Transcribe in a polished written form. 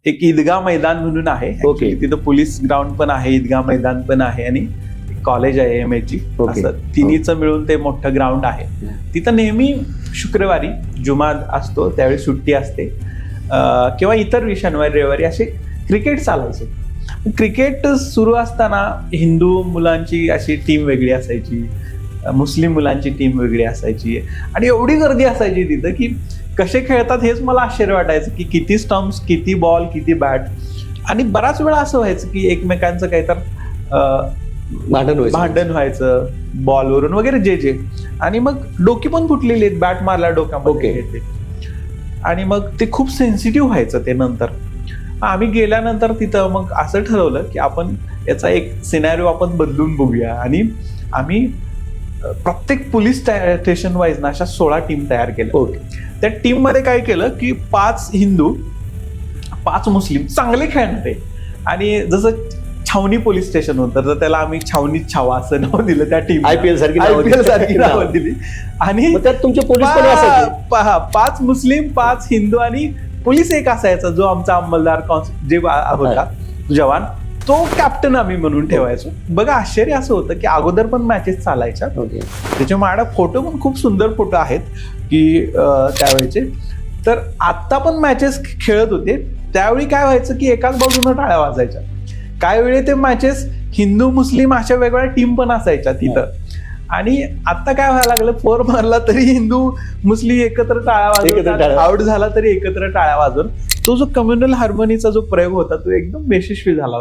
एक ईदगाह मैदान म्हणून आहे. ओके. Actually तिथं पोलीस ग्राउंड पण आहे, ईदगाह मैदान पण आहे आणि कॉलेज आहे MA ओके. असं तिन्हीचं मिळून ते मोठं ग्राउंड आहे. तिथं नेहमी शुक्रवारी जुमा असतो त्यावेळी सुट्टी असते किंवा इतर शनिवारी रविवारी असे क्रिकेट चालायचे. क्रिकेट सुरू असताना हिंदू मुलांची अशी टीम वेगळी असायची, मुस्लिम मुलांची टीम वेगळी असायची आणि एवढी गर्दी असायची तिथं की कसे खेळतात हेच मला आश्चर्य वाटायचं की किती स्टम्प्स, किती बॉल, किती बॅट. आणि बराच वेळा असं व्हायचं की एकमेकांचं काही तर भांडण व्हायचं बॉलवरून वगैरे जे आणि मग डोकी पण फुटलेली आहेत, बॅट मारला डोक्यामध्ये. आणि मग ते खूप सेन्सिटिव्ह व्हायचं ते नंतर. आम्ही गेल्यानंतर तिथं मग असं ठरवलं की आपण याचा एक सिनॅरिओ आपण बदलून बघूया आणि आम्ही प्रत्येक पोलीस स्टेशन वाईज ना अशा 16 टीम तयार केल्या. त्या टीम मध्ये काय केलं की 5 हिंदू 5 मुस्लिम चांगले खेळणारे आणि जसं छावणी पोलीस स्टेशन होतं तर त्याला आम्ही छावणीत छावा असं नाव दिलं त्या टीम. IPL सारखी नाव दिली. आणि तुमचे पोलीस 5 मुस्लिम 5 हिंदू आणि पोलीस एक असायचा जो आमचा अंमलदार जे होता जवान, तो कॅप्टन आम्ही म्हणून ठेवायचो. बघा आश्चर्य असं होतं की अगोदर पण मॅचेस चालायच्या, त्याच्या माझ्या फोटो पण खूप सुंदर फोटो आहेत की त्यावेळेचे. तर आत्ता पण मॅचेस खेळत होते त्यावेळी काय व्हायचं की एकाच बाजूनं टाळ्या वाजायच्या. काही वेळी ते मॅचेस हिंदू मुस्लिम अशा वेगवेगळ्या टीम पण असायच्या तिथं. आणि आता काय व्हायला लागलं, 4 मारला तरी हिंदू मुस्लिम एकत्र टाळ्या वाजवून, आउट झाला तरी एकत्र टाळ्या वाजवून. तो जो कम्युनल हार्मोनीचा जो प्रयोग होता तो एकदम यशस्वी झाला.